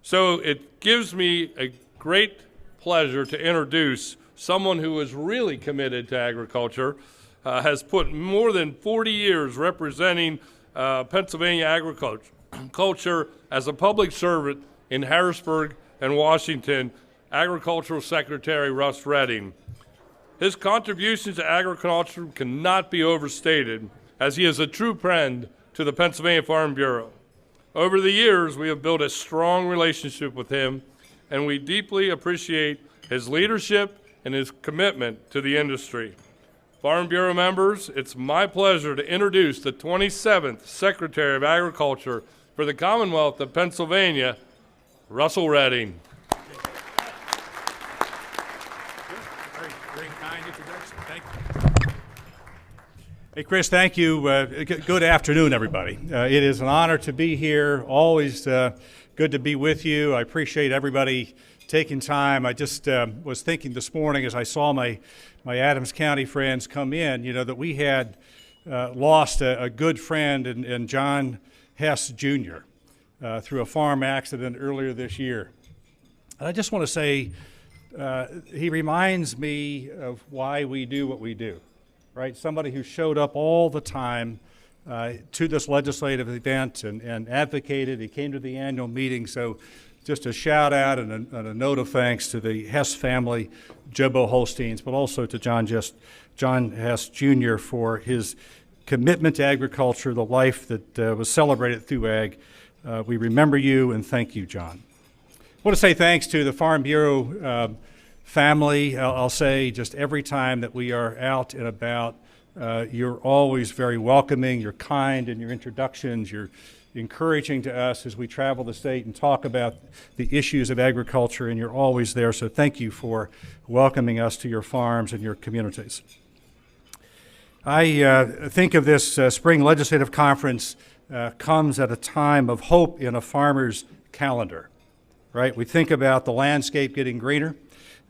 So it gives me a great pleasure to introduce someone who is really committed to agriculture, has put more than 40 years representing Pennsylvania agriculture as a public servant in Harrisburg and Washington, Agricultural Secretary Russ Redding. His contributions to agriculture cannot be overstated, as he is a true friend to the Pennsylvania Farm Bureau. Over the years, we have built a strong relationship with him, and we deeply appreciate his leadership and his commitment to the industry. Farm Bureau members, it's my pleasure to introduce the 27th Secretary of Agriculture for the Commonwealth of Pennsylvania, Russell Redding. Very kind introduction. Thank you. Hey, Chris, thank you. Good afternoon, everybody. It is an honor to be here. Always good to be with you. I appreciate everybody taking time. I just was thinking this morning as I saw my Adams County friends come in, that we had lost a good friend in John Hess Jr. Through a farm accident earlier this year. And I just want to say he reminds me of why we do what we do, right? Somebody who showed up all the time to this legislative event and advocated. He came to the annual meeting, so just a shout out and a note of thanks to the Hess family, Jobo Holsteins, but also to John Hess Jr. for his commitment to agriculture, the life that was celebrated through ag. We remember you and thank you, John. I want to say thanks to the Farm Bureau family. I'll say just every time that we are out and about, you're always very welcoming, you're kind in your introductions, you're encouraging to us as we travel the state and talk about the issues of agriculture, and you're always there. So thank you for welcoming us to your farms and your communities. I think of this spring legislative conference comes at a time of hope in a farmer's calendar, right? We think about the landscape getting greener,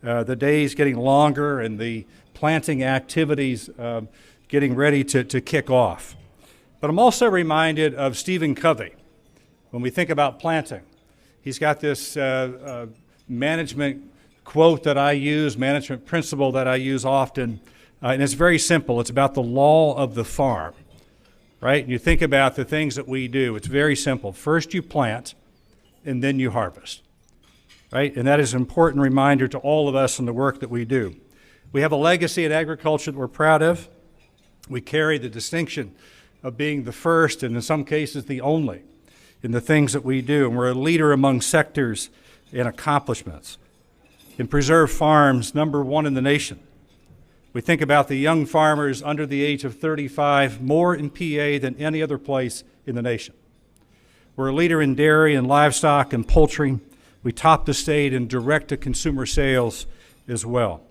the days getting longer, and the planting activities getting ready to kick off. But I'm also reminded of Stephen Covey when we think about planting. He's got this management quote that I use, management principle that I use often, and it's very simple. It's about the law of the farm, right? And you think about the things that we do. It's very simple. First you plant, and then you harvest, right? And that is an important reminder to all of us in the work that we do. We have a legacy in agriculture that we're proud of. We carry the distinction of being the first, and in some cases the only, in the things that we do. And we're a leader among sectors and accomplishments. In preserved farms, #1 in the nation. We think about the young farmers under the age of 35, more in PA than any other place in the nation. We're a leader in dairy and livestock and poultry. We top the state in direct-to-consumer sales as well.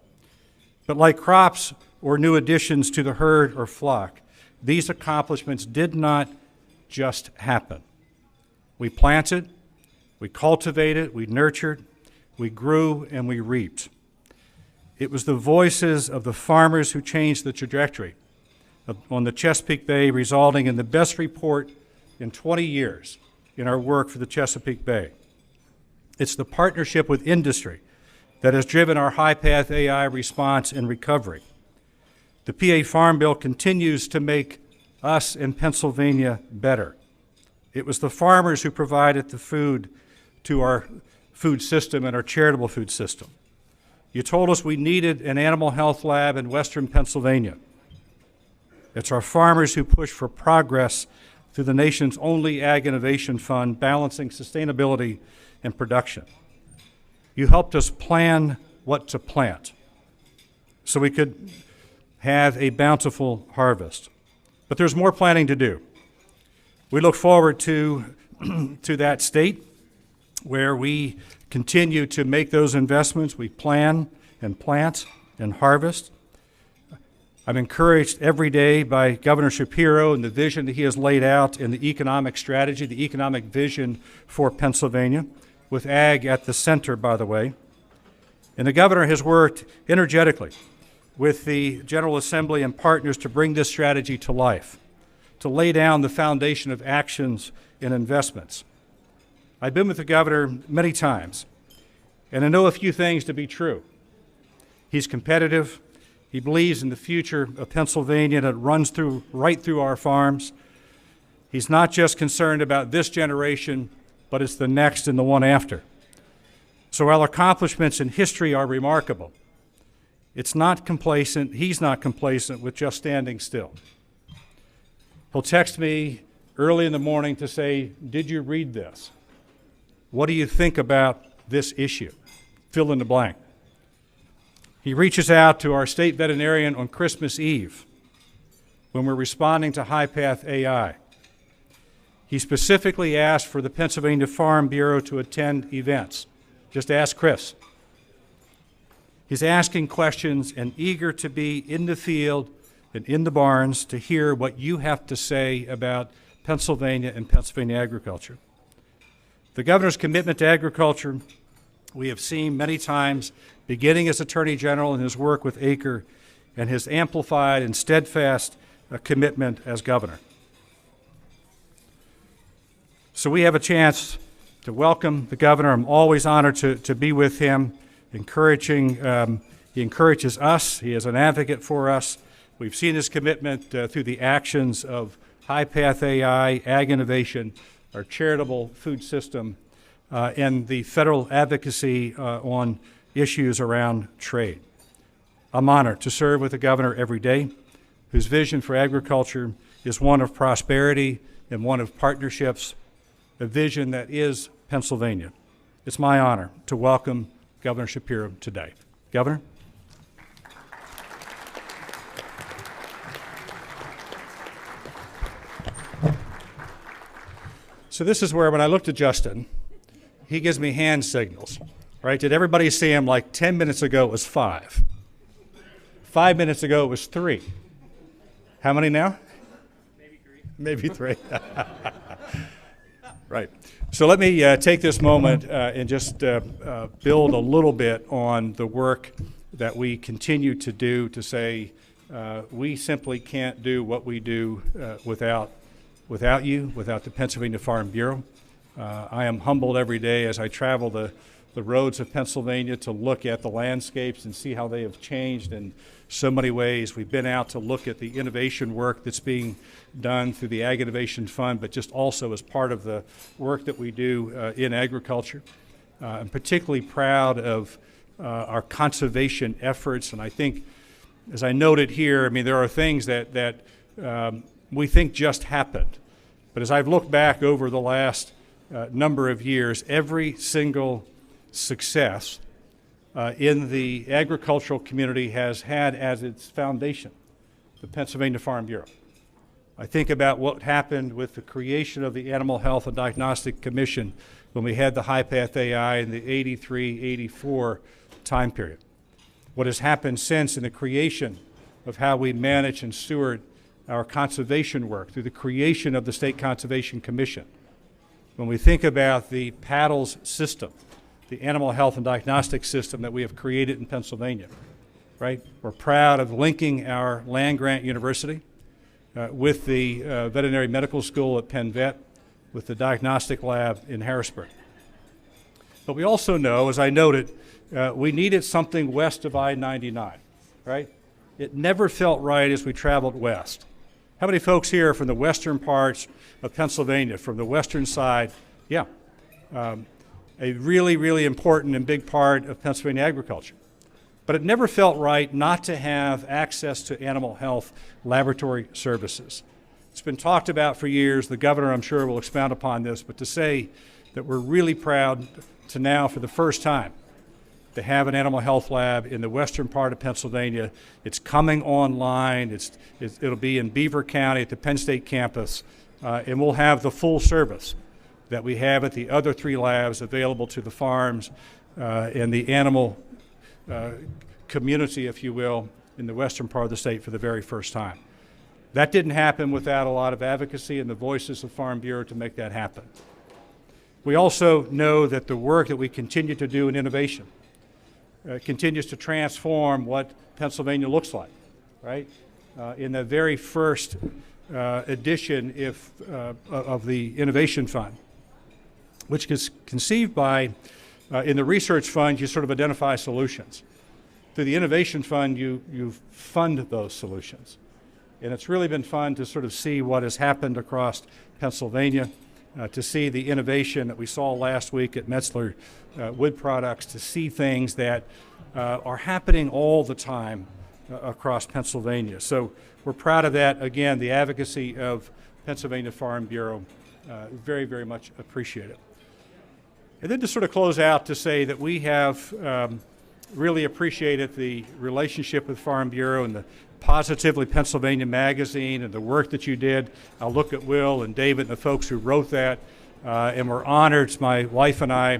But like crops or new additions to the herd or flock, these accomplishments did not just happen. We planted, we cultivated, we nurtured, we grew, and we reaped. It was the voices of the farmers who changed the trajectory on the Chesapeake Bay, resulting in the best report in 20 years in our work for the Chesapeake Bay. It's the partnership with industry that has driven our high-path AI response and recovery. The PA Farm Bill continues to make us in Pennsylvania better. It was the farmers who provided the food to our food system and our charitable food system. You told us we needed an animal health lab in western Pennsylvania. It's our farmers who push for progress through the nation's only Ag Innovation Fund, balancing sustainability and production. You helped us plan what to plant so we could have a bountiful harvest. But there's more planning to do. We look forward to that state where we continue to make those investments. We plan and plant and harvest. I'm encouraged every day by Governor Shapiro and the vision that he has laid out in the economic strategy, the economic vision for Pennsylvania, with ag at the center, by the way. And the governor has worked energetically with the General Assembly and partners to bring this strategy to life, to lay down the foundation of actions and investments. I've been with the governor many times, and I know a few things to be true. He's competitive. He believes in the future of Pennsylvania that runs right through our farms. He's not just concerned about this generation, but it's the next and the one after. So while accomplishments in history are remarkable, he's not complacent with just standing still. He'll text me early in the morning to say, "Did you read this? What do you think about this issue?" Fill in the blank. He reaches out to our state veterinarian on Christmas Eve when we're responding to high-path AI. He specifically asked for the Pennsylvania Farm Bureau to attend events. Just ask Chris. He's asking questions and eager to be in the field and in the barns to hear what you have to say about Pennsylvania and Pennsylvania agriculture. The governor's commitment to agriculture we have seen many times, beginning as Attorney General in his work with Acre and his amplified and steadfast commitment as governor. So we have a chance to welcome the governor. I'm always honored to be with him, he encourages us. He is an advocate for us. We've seen his commitment through the actions of high-path AI, ag innovation, our charitable food system, and the federal advocacy on issues around trade. I'm honored to serve with the governor every day, whose vision for agriculture is one of prosperity and one of partnerships, a vision that is Pennsylvania. It's my honor to welcome Governor Shapiro today. Governor? So this is where, when I looked at Justin, he gives me hand signals, right? Did everybody see him like 10 minutes ago it was 5? 5 minutes ago it was 3. How many now? Maybe 3. Right. So let me take this moment and just build a little bit on the work that we continue to do to say we simply can't do what we do without you, without the Pennsylvania Farm Bureau. I am humbled every day as I travel the roads of Pennsylvania to look at the landscapes and see how they have changed in so many ways. We've been out to look at the innovation work that's being done through the Ag Innovation Fund, but just also as part of the work that we do in agriculture. I'm particularly proud of our conservation efforts, and I think, as I noted here, I mean, there are things that we think just happened. But as I've looked back over the last number of years, every single success in the agricultural community has had as its foundation the Pennsylvania Farm Bureau. I think about what happened with the creation of the Animal Health and Diagnostic Commission when we had the high-path AI in the 83-84 time period. What has happened since in the creation of how we manage and steward our conservation work through the creation of the State Conservation Commission. When we think about the PADLS system, the Animal Health and Diagnostic System that we have created in Pennsylvania, right? We're proud of linking our land-grant university with the veterinary medical school at Penn Vet, with the diagnostic lab in Harrisburg. But we also know, as I noted, we needed something west of I-99, right? It never felt right as we traveled west. How many folks here are from the western parts of Pennsylvania, from the western side? Yeah. A really, really important and big part of Pennsylvania agriculture. But it never felt right not to have access to animal health laboratory services. It's been talked about for years. The governor, I'm sure, will expound upon this, but to say that we're really proud to now, for the first time, to have an animal health lab in the western part of Pennsylvania. It's coming online. It'll be in Beaver County at the Penn State campus, and we'll have the full service that we have at the other 3 labs available to the farms and the animal community, if you will, in the western part of the state for the very first time. That didn't happen without a lot of advocacy and the voices of Farm Bureau to make that happen. We also know that the work that we continue to do in innovation continues to transform what Pennsylvania looks like, right? In the very first edition of the Innovation Fund, which is conceived by, in the research fund, you sort of identify solutions. Through the innovation fund, you fund those solutions. And it's really been fun to sort of see what has happened across Pennsylvania, to see the innovation that we saw last week at Metzler Wood Products, to see things that are happening all the time across Pennsylvania. So we're proud of that. Again, the advocacy of Pennsylvania Farm Bureau, very, very much appreciated. And then to sort of close out to say that we have really appreciated the relationship with Farm Bureau and the Positively Pennsylvania magazine and the work that you did. I'll look at Will and David and the folks who wrote that, and we're honored, my wife and I,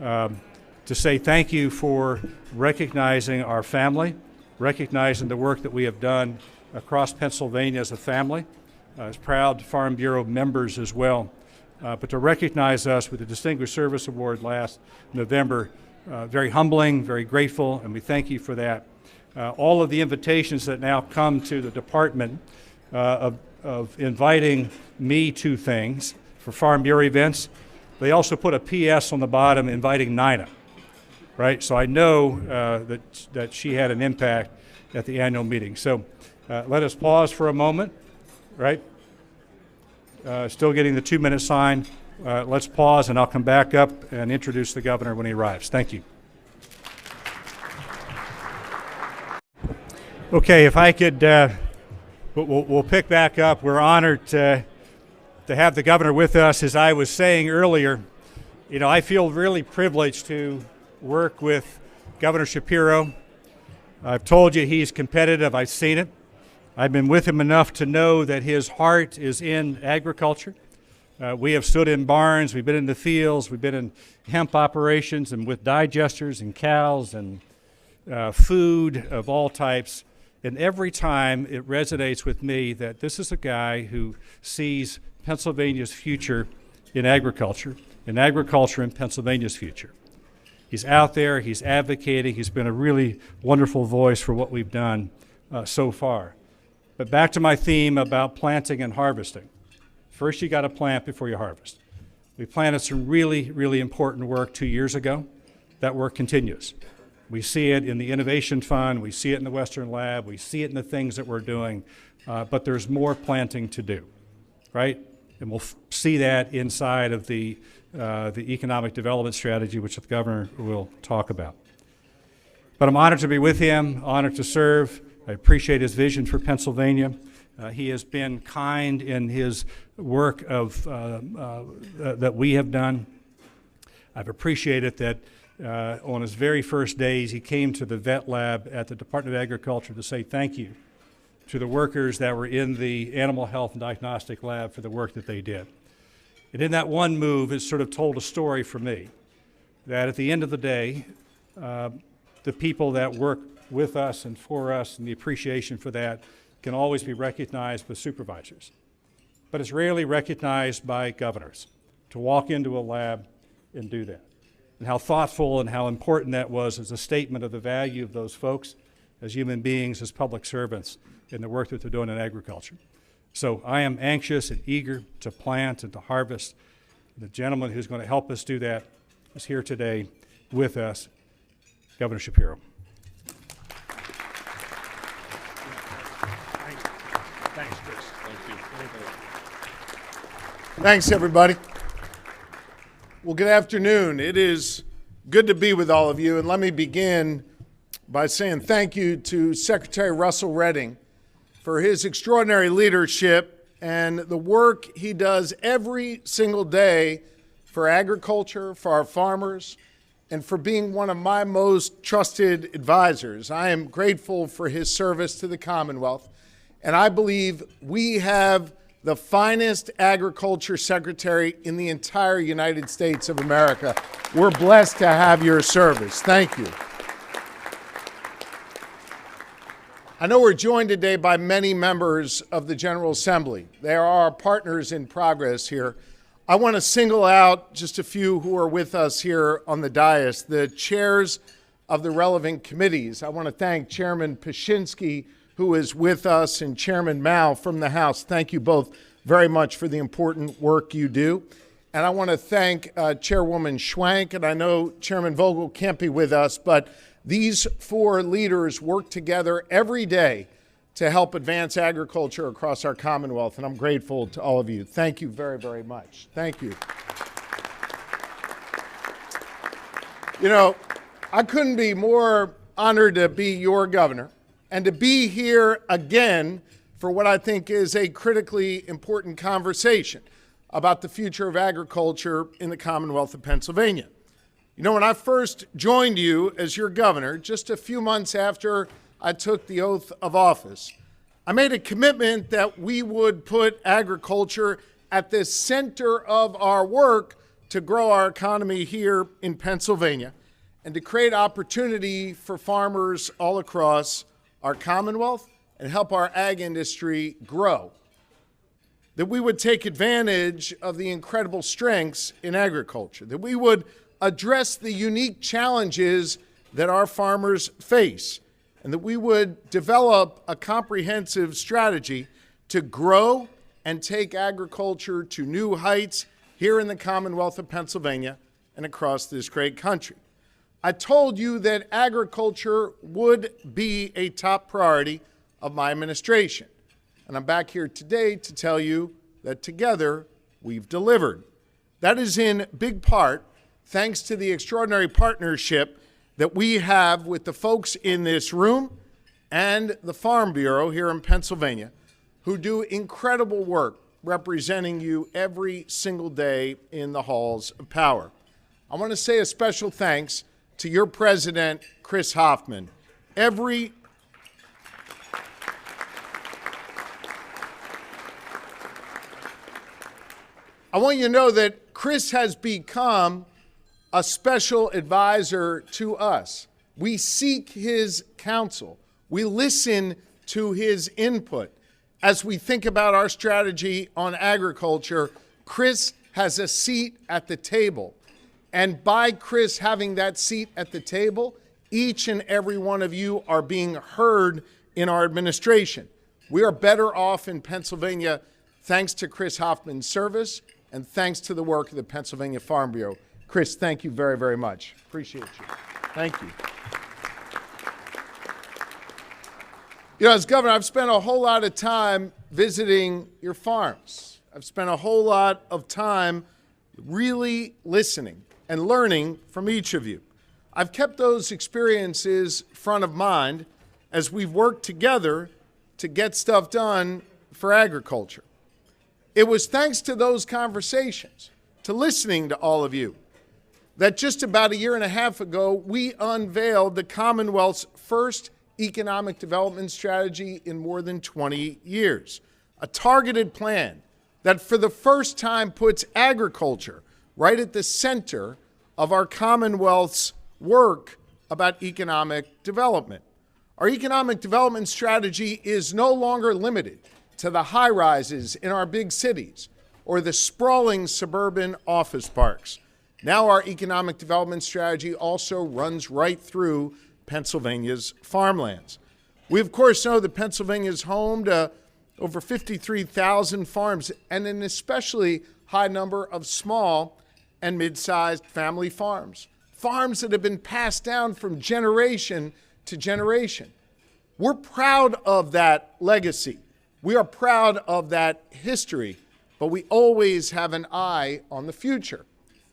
to say thank you for recognizing our family, recognizing the work that we have done across Pennsylvania as a family, as proud Farm Bureau members as well. But to recognize us with the Distinguished Service Award last November, very humbling, very grateful, and we thank you for that. All of the invitations that now come to the department of inviting me to things for Farm Bureau events, they also put a PS on the bottom inviting Nina, right? So I know that she had an impact at the annual meeting. So let us pause for a moment, right? Still getting the 2-minute sign. Let's pause, and I'll come back up and introduce the governor when he arrives. Thank you. Okay, if I could, we'll pick back up. We're honored to have the governor with us. As I was saying earlier, you know, I feel really privileged to work with Governor Shapiro. I've told you he's competitive. I've seen it. I've been with him enough to know that his heart is in agriculture. We have stood in barns, we've been in the fields, we've been in hemp operations and with digesters and cows and food of all types. And every time it resonates with me that this is a guy who sees Pennsylvania's future in agriculture in Pennsylvania's future. He's out there, he's advocating, he's been a really wonderful voice for what we've done so far. But back to my theme about planting and harvesting. First, you got to plant before you harvest. We planted some really, really important work 2 years ago. That work continues. We see it in the Innovation Fund, we see it in the Western Lab, we see it in the things that we're doing, but there's more planting to do, right? And we'll see that inside of the economic development strategy, which the governor will talk about. But I'm honored to be with him, honored to serve. I appreciate his vision for Pennsylvania. He has been kind in his work of that we have done. I've appreciated that on his very first days, he came to the vet lab at the Department of Agriculture to say thank you to the workers that were in the animal health and diagnostic lab for the work that they did. And in that one move, it sort of told a story for me that at the end of the day, the people that work with us and for us and the appreciation for that can always be recognized with supervisors. But it's rarely recognized by governors to walk into a lab and do that. And how thoughtful and how important that was as a statement of the value of those folks as human beings, as public servants in the work that they're doing in agriculture. So I am anxious and eager to plant and to harvest. The gentleman who's going to help us do that is here today with us, Governor Shapiro. Thanks, Chris. Thank you. Thanks, everybody. Well, good afternoon. It is good to be with all of you, and let me begin by saying thank you to Secretary Russell Redding for his extraordinary leadership and the work he does every single day for agriculture, for our farmers, and for being one of my most trusted advisors. I am grateful for his service to the Commonwealth, and I believe we have the finest agriculture secretary in the entire United States of America. We're blessed to have your service. Thank you. I know we're joined today by many members of the General Assembly. They are our partners in progress here. I want to single out just a few who are with us here on the dais, the chairs of the relevant committees. I want to thank Chairman Pashinsky, who is with us, and Chairman Mao from the House. Thank you both very much for the important work you do. And I want to thank Chairwoman Schwank, and I know Chairman Vogel can't be with us, but these four leaders work together every day to help advance agriculture across our Commonwealth, and I'm grateful to all of you. Thank you very, very much. Thank you. You know, I couldn't be more honored to be your governor and to be here again for what I think is a critically important conversation about the future of agriculture in the Commonwealth of Pennsylvania. You know, when I first joined you as your governor, just a few months after I took the oath of office, I made a commitment that we would put agriculture at the center of our work to grow our economy here in Pennsylvania and to create opportunity for farmers all across our Commonwealth and help our ag industry grow. That we would take advantage of the incredible strengths in agriculture, that we would address the unique challenges that our farmers face, and that we would develop a comprehensive strategy to grow and take agriculture to new heights here in the Commonwealth of Pennsylvania and across this great country. I told you that agriculture would be a top priority of my administration, and I'm back here today to tell you that together we've delivered. That is in big part thanks to the extraordinary partnership that we have with the folks in this room and the Farm Bureau here in Pennsylvania, who do incredible work representing you every single day in the halls of power. I want to say a special thanks to your president, Chris Hoffman. I want you to know that Chris has become a special advisor to us. We seek his counsel. We listen to his input. As we think about our strategy on agriculture, Chris has a seat at the table. And by Chris having that seat at the table, each and every one of you are being heard in our administration. We are better off in Pennsylvania thanks to Chris Hoffman's service and thanks to the work of the Pennsylvania Farm Bureau. Chris, thank you very, very much. Appreciate you. Thank you. You know, as governor, I've spent a whole lot of time visiting your farms. I've spent a whole lot of time really listening and learning from each of you. I've kept those experiences front of mind as we've worked together to get stuff done for agriculture. It was thanks to those conversations, to listening to all of you, that just about a year and a half ago, we unveiled the Commonwealth's first economic development strategy in more than 20 years. A targeted plan that for the first time puts agriculture right at the center of our Commonwealth's work about economic development. Our economic development strategy is no longer limited to the high-rises in our big cities or the sprawling suburban office parks. Now our economic development strategy also runs right through Pennsylvania's farmlands. We, of course, know that Pennsylvania is home to over 53,000 farms and an especially high number of small and mid-sized family farms, farms that have been passed down from generation to generation. We're proud of that legacy. We are proud of that history, but we always have an eye on the future.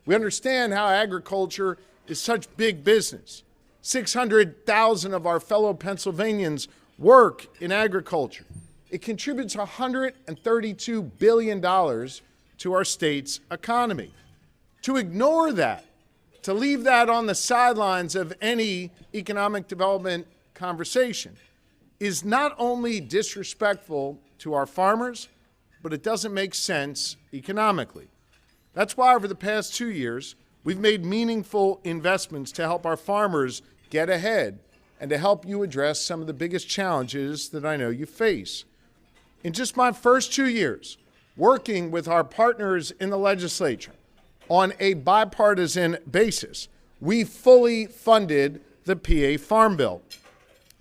We understand how agriculture is such big business. 600,000 of our fellow Pennsylvanians work in agriculture. It contributes $132 billion to our state's economy. To ignore that, to leave that on the sidelines of any economic development conversation, is not only disrespectful to our farmers, but it doesn't make sense economically. That's why over the past 2 years, we've made meaningful investments to help our farmers get ahead and to help you address some of the biggest challenges that I know you face. In just my first 2 years, working with our partners in the legislature on a bipartisan basis, we fully funded the PA Farm Bill,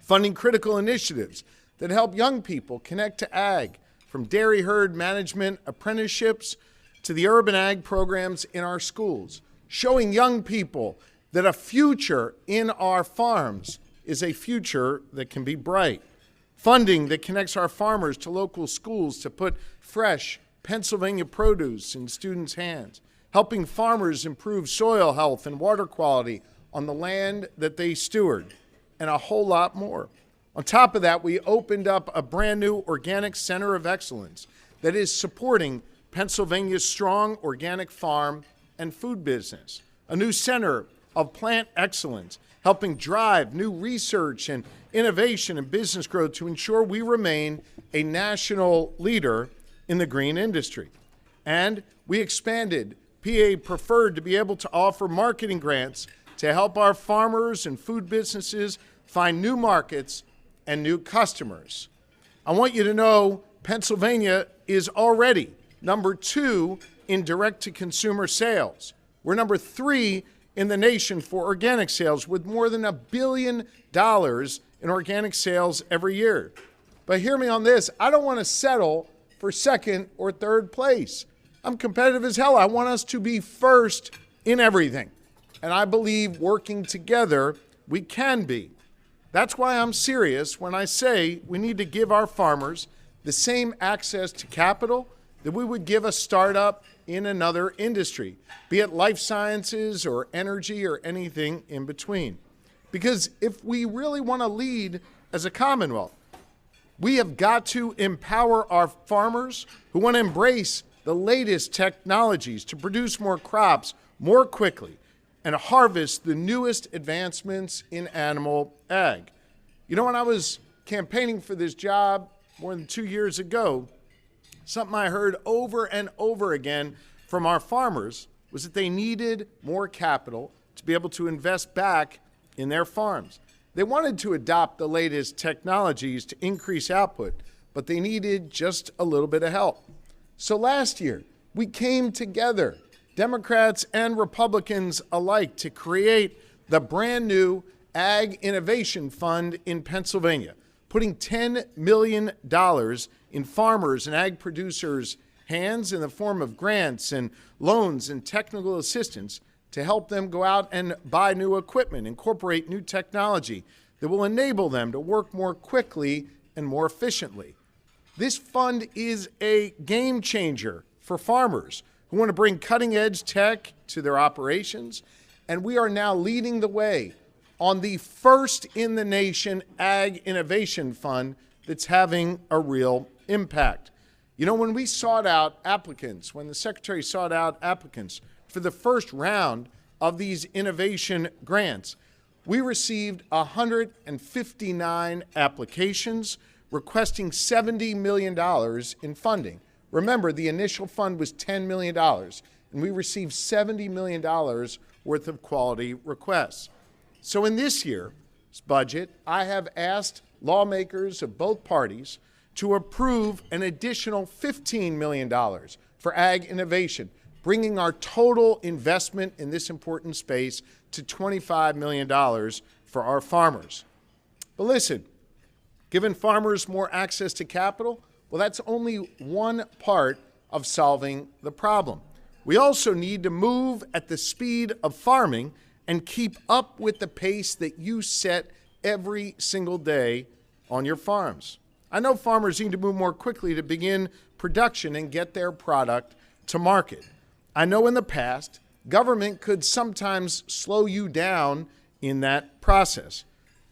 funding critical initiatives that help young people connect to ag, from dairy herd management apprenticeships to the urban ag programs in our schools, showing young people that a future in our farms is a future that can be bright. Funding that connects our farmers to local schools to put fresh Pennsylvania produce in students' hands, helping farmers improve soil health and water quality on the land that they steward, and a whole lot more. On top of that, we opened up a brand new organic center of excellence that is supporting Pennsylvania's strong organic farm and food business, a new center of plant excellence, helping drive new research and innovation and business growth to ensure we remain a national leader in the green industry. And we expanded PA Preferred to be able to offer marketing grants to help our farmers and food businesses find new markets and new customers. I want you to know Pennsylvania is already number 2 in direct-to-consumer sales. We're number 3 in the nation for organic sales, with more than $1 billion in organic sales every year. But hear me on this, I don't want to settle for second or third place. I'm competitive as hell. I want us to be first in everything. And I believe working together, we can be. That's why I'm serious when I say we need to give our farmers the same access to capital that we would give a startup in another industry, be it life sciences or energy or anything in between. Because if we really want to lead as a Commonwealth, we have got to empower our farmers who want to embrace the latest technologies to produce more crops more quickly and harvest the newest advancements in animal ag. You know, when I was campaigning for this job more than 2 years ago, something I heard over and over again from our farmers was that they needed more capital to be able to invest back in their farms. They wanted to adopt the latest technologies to increase output, but they needed just a little bit of help. So last year, we came together, Democrats and Republicans alike, to create the brand new Ag Innovation Fund in Pennsylvania, putting $10 million in farmers and ag producers' hands in the form of grants and loans and technical assistance to help them go out and buy new equipment, incorporate new technology that will enable them to work more quickly and more efficiently. This fund is a game changer for farmers who want to bring cutting-edge tech to their operations, and we are now leading the way on the first in the nation Ag Innovation Fund that's having a real impact. You know, when we sought out applicants, when the Secretary sought out applicants for the first round of these innovation grants, we received 159 applications requesting $70 million in funding. Remember, the initial fund was $10 million, and we received $70 million worth of quality requests. So in this year's budget, I have asked lawmakers of both parties to approve an additional $15 million for ag innovation, bringing our total investment in this important space to $25 million for our farmers. But listen, giving farmers more access to capital, well, that's only one part of solving the problem. We also need to move at the speed of farming and keep up with the pace that you set every single day on your farms. I know farmers need to move more quickly to begin production and get their product to market. I know in the past, government could sometimes slow you down in that process,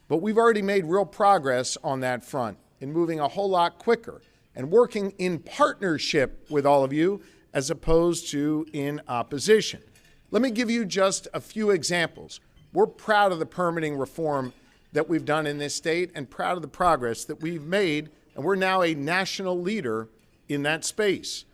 but we've already made real progress on that front in moving a whole lot quicker and working in partnership with all of you as opposed to in opposition. Let me give you just a few examples. We're proud of the permitting reform that we've done in this state and proud of the progress that we've made, and we're now a national leader in that space.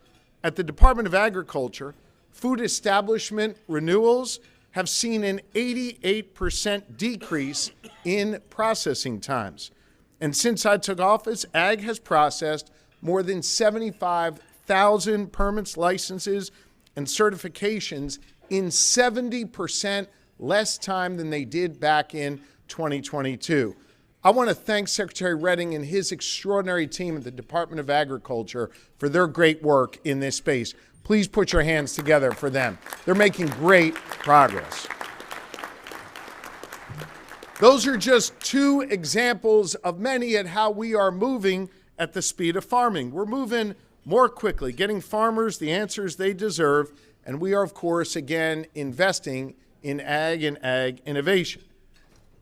At the Department of Agriculture, food establishment renewals have seen an 88% decrease in processing times. And since I took office, Ag has processed more than 75,000 permits, licenses, and certifications in 70% less time than they did back in 2022. I want to thank Secretary Redding and his extraordinary team at the Department of Agriculture for their great work in this space. Please put your hands together for them. They're making great progress. Those are just two examples of many at how we are moving at the speed of farming. We're moving more quickly, getting farmers the answers they deserve, and we are, of course, again, investing in ag and ag innovation.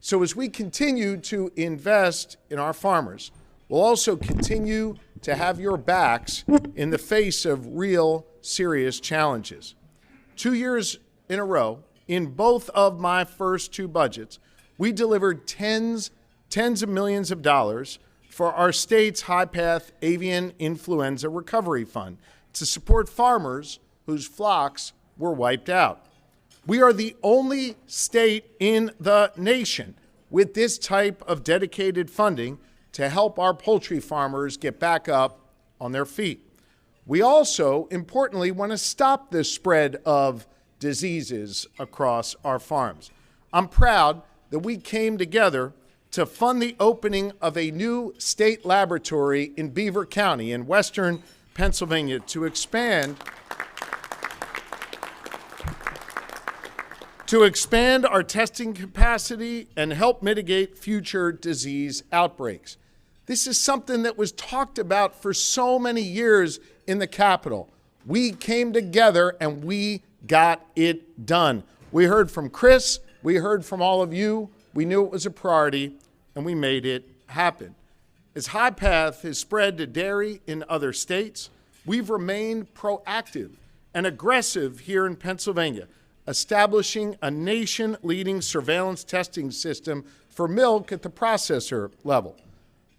So as we continue to invest in our farmers, we'll also continue to have your backs in the face of real serious challenges. 2 years in a row, in both of my first two budgets, we delivered tens of millions of dollars for our state's high-path avian influenza recovery fund to support farmers whose flocks were wiped out. We are the only state in the nation with this type of dedicated funding to help our poultry farmers get back up on their feet. We also, importantly, want to stop the spread of diseases across our farms. I'm proud that we came together to fund the opening of a new state laboratory in Beaver County in western Pennsylvania to expand our testing capacity and help mitigate future disease outbreaks. This is something that was talked about for so many years in the Capitol. We came together and we got it done. We heard from Chris, we heard from all of you, we knew it was a priority, and we made it happen. As high-path has spread to dairy in other states, we've remained proactive and aggressive here in Pennsylvania, establishing a nation-leading surveillance testing system for milk at the processor level.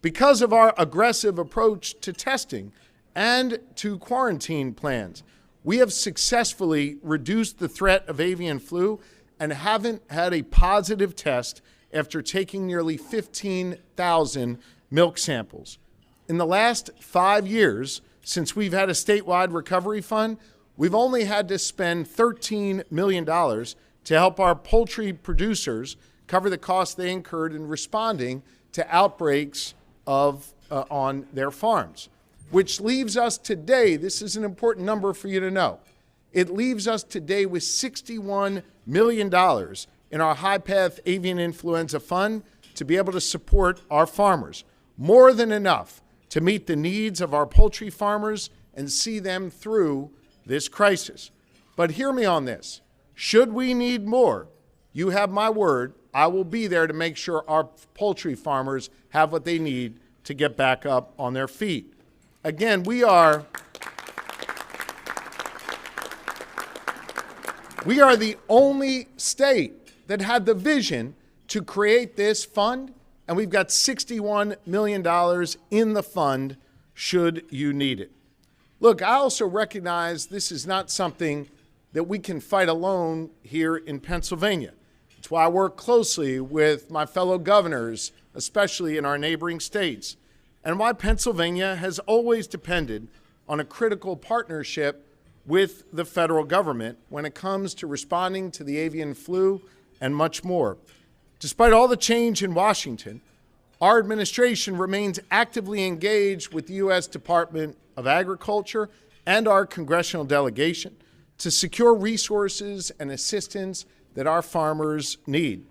Because of our aggressive approach to testing and to quarantine plans, we have successfully reduced the threat of avian flu and haven't had a positive test after taking nearly 15,000 milk samples. In the last 5 years, since we've had a statewide recovery fund, we've only had to spend $13 million to help our poultry producers cover the costs they incurred in responding to outbreaks on their farms, which leaves us today, this is an important number for you to know, it leaves us today with $61 million in our high-path avian influenza fund to be able to support our farmers, more than enough to meet the needs of our poultry farmers and see them through this crisis. But hear me on this. Should we need more, you have my word, I will be there to make sure our poultry farmers have what they need to get back up on their feet. Again, we are the only state that had the vision to create this fund, and we've got $61 million in the fund should you need it. Look, I also recognize this is not something that we can fight alone here in Pennsylvania. It's why I work closely with my fellow governors, especially in our neighboring states, and why Pennsylvania has always depended on a critical partnership with the federal government when it comes to responding to the avian flu and much more. Despite all the change in Washington, our administration remains actively engaged with the U.S. Department of Agriculture and our congressional delegation to secure resources and assistance that our farmers need.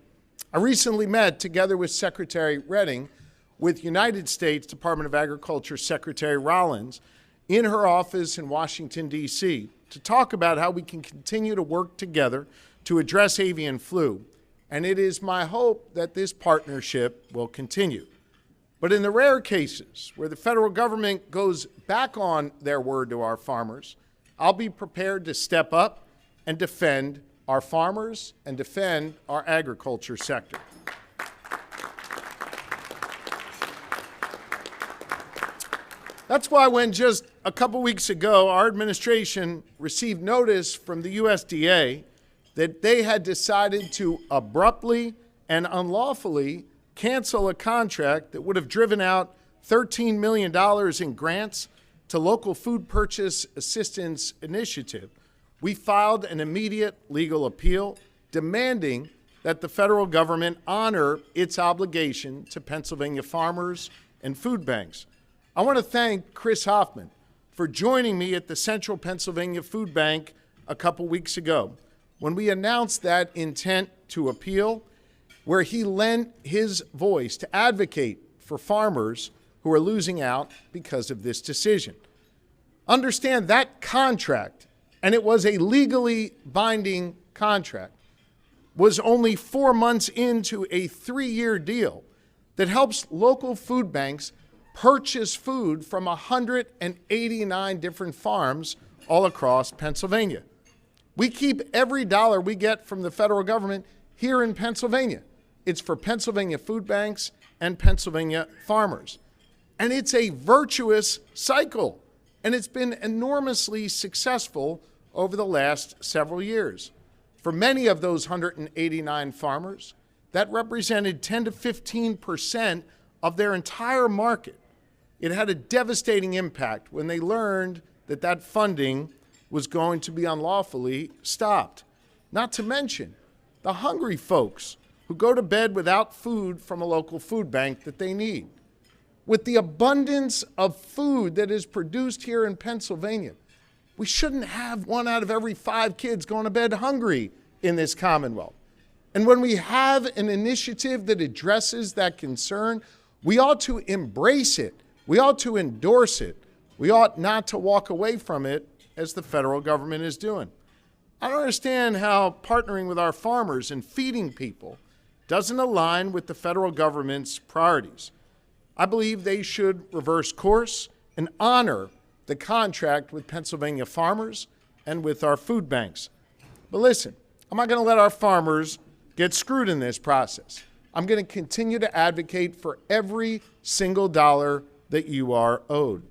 I recently met, together with Secretary Redding, with United States Department of Agriculture Secretary Rollins in her office in Washington, D.C., to talk about how we can continue to work together to address avian flu. And it is my hope that this partnership will continue. But in the rare cases where the federal government goes back on their word to our farmers, I'll be prepared to step up and defend our farmers and defend our agriculture sector. That's why when just a couple weeks ago our administration received notice from the USDA that they had decided to abruptly and unlawfully cancel a contract that would have driven out $13 million in grants to local food purchase assistance initiative, we filed an immediate legal appeal demanding that the federal government honor its obligation to Pennsylvania farmers and food banks. I want to thank Chris Hoffman for joining me at the Central Pennsylvania Food Bank a couple weeks ago when we announced that intent to appeal, where he lent his voice to advocate for farmers who are losing out because of this decision. Understand that contract, and it was a legally binding contract, was only 4 months into a 3-year deal that helps local food banks purchase food from 189 different farms all across Pennsylvania. We keep every dollar we get from the federal government here in Pennsylvania. It's for Pennsylvania food banks and Pennsylvania farmers. And it's a virtuous cycle, and it's been enormously successful over the last several years. For many of those 189 farmers, that represented 10 to 15% of their entire market. It had a devastating impact when they learned that that funding was going to be unlawfully stopped. Not to mention the hungry folks who go to bed without food from a local food bank that they need. With the abundance of food that is produced here in Pennsylvania, we shouldn't have 1 out of every 5 kids going to bed hungry in this Commonwealth. And when we have an initiative that addresses that concern, we ought to embrace it. We ought to endorse it. We ought not to walk away from it as the federal government is doing. I don't understand how partnering with our farmers and feeding people doesn't align with the federal government's priorities. I believe they should reverse course and honor the contract with Pennsylvania farmers and with our food banks. But listen, I'm not going to let our farmers get screwed in this process. I'm going to continue to advocate for every single dollar that you are owed.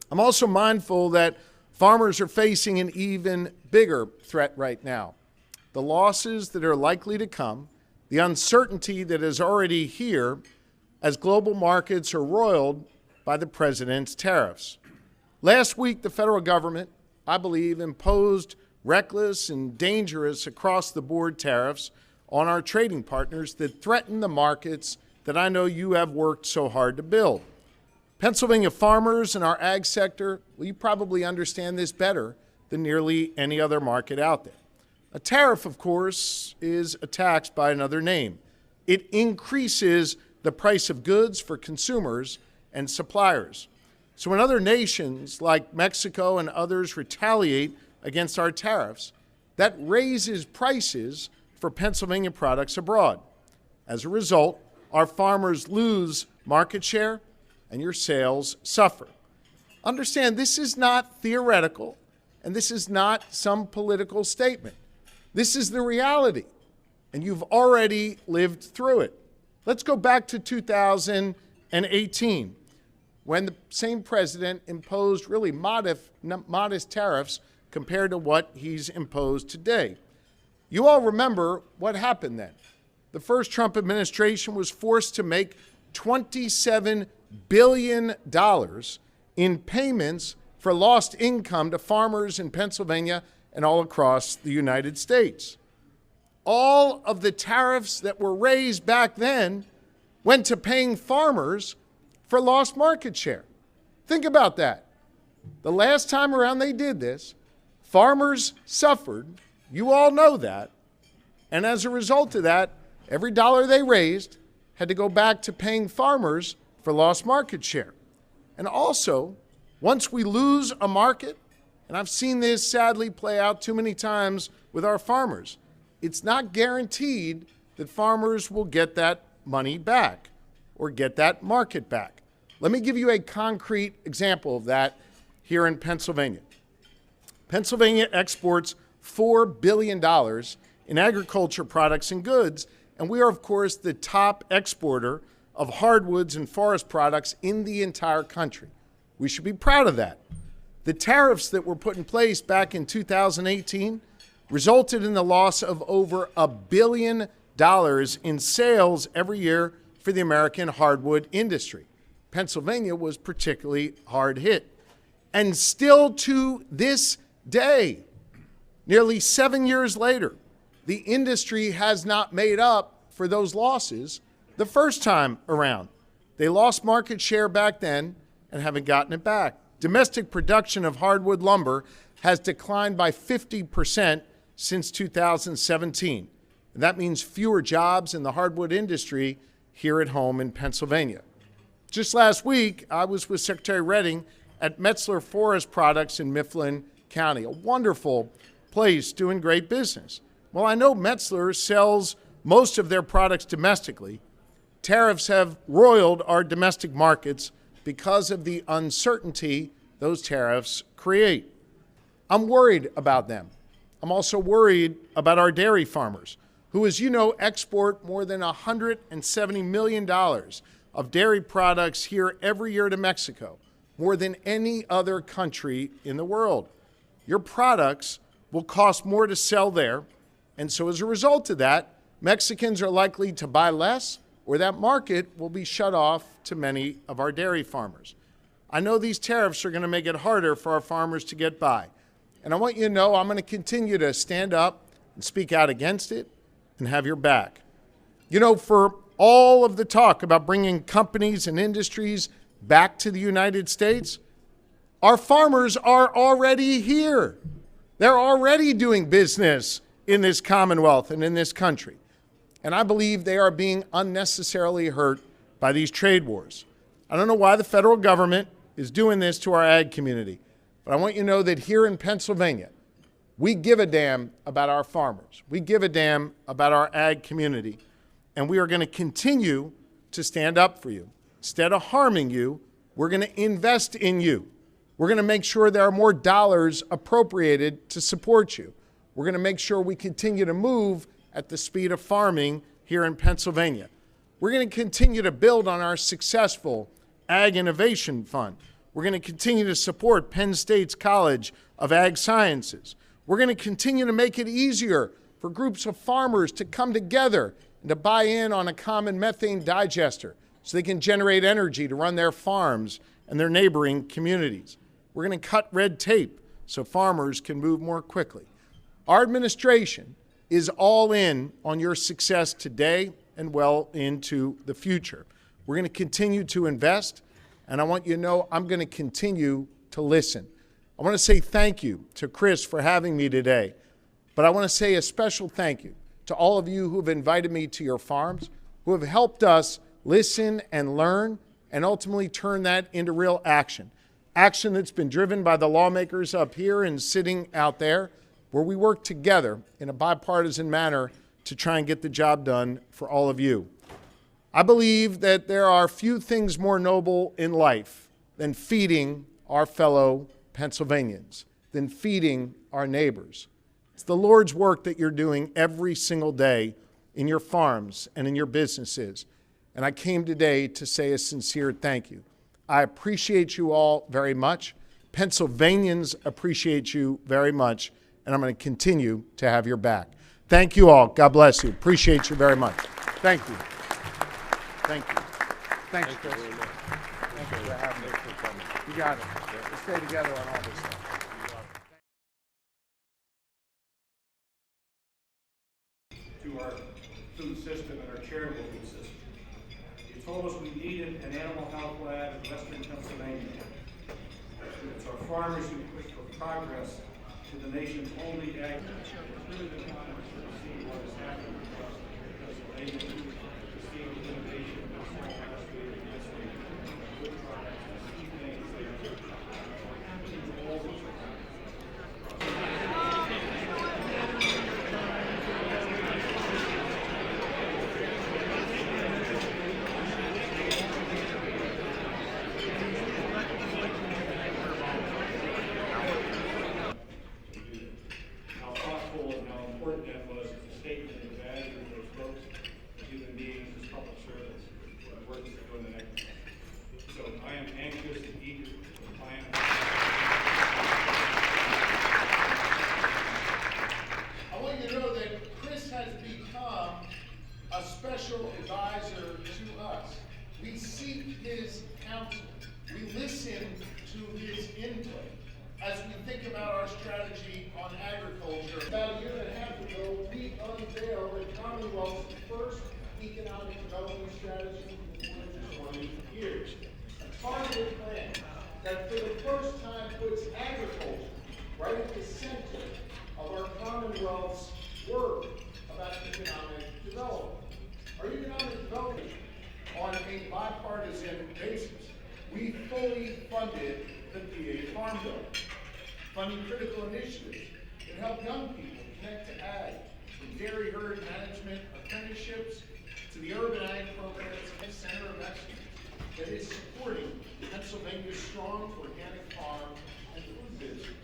I'm also mindful that farmers are facing an even bigger threat right now. The losses that are likely to come, the uncertainty that is already here as global markets are roiled by the president's tariffs. Last week, the federal government, I believe, imposed reckless and dangerous across-the-board tariffs on our trading partners that threaten the markets that I know you have worked so hard to build. Pennsylvania farmers and our ag sector, well, you probably understand this better than nearly any other market out there. A tariff, of course, is a tax by another name. It increases the price of goods for consumers and suppliers. So when other nations like Mexico and others retaliate against our tariffs, that raises prices for Pennsylvania products abroad. As a result, our farmers lose market share and your sales suffer. Understand, this is not theoretical, and this is not some political statement. This is the reality, and you've already lived through it. Let's go back to 2018, when the same president imposed really modest tariffs compared to what he's imposed today. You all remember what happened then. The first Trump administration was forced to make $27 billion in payments for lost income to farmers in Pennsylvania and all across the United States. All of the tariffs that were raised back then went to paying farmers for lost market share. Think about that. The last time around they did this, farmers suffered. You all know that. And as a result of that, every dollar they raised had to go back to paying farmers for lost market share. And also, once we lose a market, and I've seen this sadly play out too many times with our farmers, it's not guaranteed that farmers will get that money back or get that market back. Let me give you a concrete example of that here in Pennsylvania. Pennsylvania exports $4 billion in agriculture products and goods, and we are, of course, the top exporter of hardwoods and forest products in the entire country. We should be proud of that. The tariffs that were put in place back in 2018 resulted in the loss of over $1 billion in sales every year for the American hardwood industry. Pennsylvania was particularly hard hit. And still to this day, nearly 7 years later, the industry has not made up for those losses the first time around. They lost market share back then and haven't gotten it back. domestic production of hardwood lumber has declined by 50% since 2017. And that means fewer jobs in the hardwood industry here at home in Pennsylvania. Just last week, I was with Secretary Redding at Metzler Forest Products in Mifflin County, a wonderful place doing great business. Well, I know Metzler sells most of their products domestically. Tariffs have roiled our domestic markets because of the uncertainty those tariffs create. I'm worried about them. I'm also worried about our dairy farmers, who, as you know, export more than $170 million of dairy products here every year to Mexico, more than any other country in the world. Your products will cost more to sell there, and so as a result of that, Mexicans are likely to buy less, or that market will be shut off to many of our dairy farmers. I know these tariffs are going to make it harder for our farmers to get by, and I want you to know I'm going to continue to stand up and speak out against it and have your back. You know, for all of the talk about bringing companies and industries back to the United States, our farmers are already here. They're already doing business in this Commonwealth and in this country. And I believe they are being unnecessarily hurt by these trade wars. I don't know why the federal government is doing this to our ag community, but I want you to know that here in Pennsylvania, we give a damn about our farmers. We give a damn about our ag community, and we are going to continue to stand up for you. Instead of harming you, we're going to invest in you. We're going to make sure there are more dollars appropriated to support you. We're going to make sure we continue to move at the speed of farming here in Pennsylvania. We're going to continue to build on our successful Ag Innovation Fund. We're going to continue to support Penn State's College of Ag Sciences. We're going to continue to make it easier for groups of farmers to come together and to buy in on a common methane digester so they can generate energy to run their farms and their neighboring communities. We're going to cut red tape so farmers can move more quickly. Our administration is all in on your success today and well into the future. We're going to continue to invest, and I want you to know I'm going to continue to listen. I want to say thank you to Chris for having me today, but I want to say a special thank you to all of you who have invited me to your farms, who have helped us listen and learn and ultimately turn that into real action. Action that's been driven by the lawmakers up here and sitting out there, where we work together in a bipartisan manner to try and get the job done for all of you. I believe that there are few things more noble in life than feeding our fellow Pennsylvanians, than feeding our neighbors. It's the Lord's work that you're doing every single day in your farms and in your businesses. And I came today to say a sincere thank you. I appreciate you all very much. Pennsylvanians appreciate you very much, and I'm going to continue to have your back. Thank you all. God bless you. Appreciate you very much. Thank you. Thank you. Thanks, Chris. Thank you for having me. You got it. Let's stay together on all this stuff. To our food system and our charitable food system. You told us we needed an animal health lab in western Pennsylvania. It's our farmers who push for progress to the nation's only ag. It's really been an honor to see what has happened across Pennsylvania, to see the innovation that's so illustrated in this way, good products, to see things that are happening all the time. How thoughtful and how important that was as a statement of value to those folks, as human beings, as public servants, for the work that they're doing the next. So I am anxious and eager to plan. I want you to know that Chris has become a special advisor to us. We seek his counsel. We listen to his input as we think about our strategy on agriculture. About a year and a half ago, we unveiled the Commonwealth's first economic development strategy in more than 20 years. A targeted plan that for the first time puts agriculture right at the center of our Commonwealth's work about economic development. Our economic development on a bipartisan basis. We fully funded the PA Farm Bill, funding critical initiatives that help young people connect to ag, from dairy herd management apprenticeships to the urban ag programs and Center of Excellence that is supporting Pennsylvania's strong organic farm and food business.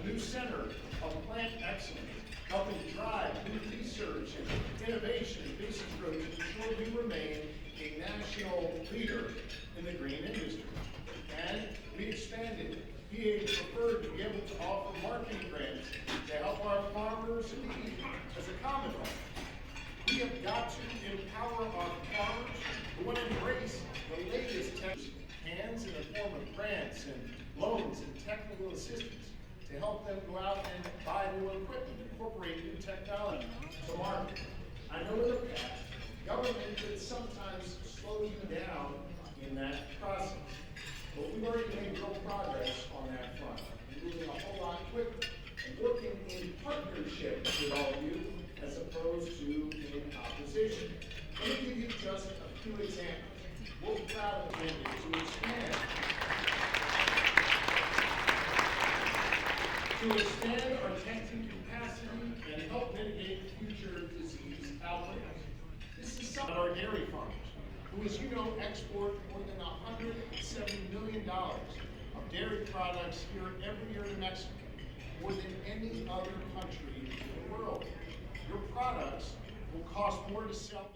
A new center of plant excellence, helping drive new research and innovation and business growth to ensure we remain a national leader in the green industry. And we expanded PA Preferred to be able to offer marketing grants to help our farmers lead as a Commonwealth. We have got to empower our farmers who want to embrace the latest tech hands in the form of grants and loans and technical assistance to help them go out and buy new equipment, incorporate new technology to market. I know in the past, government could sometimes slow you down in that process. But we've already made real progress on that front, moving a whole lot quicker and working in partnership with all of you as opposed to in opposition. Let me give you just a few examples. We're proud of the to expand our testing capacity and help mitigate future disease outbreaks. This is some of our dairy farmers, who, as you know, export more than $170 million of dairy products here every year to Mexico, more than any other country in the world. Your products will cost more to sell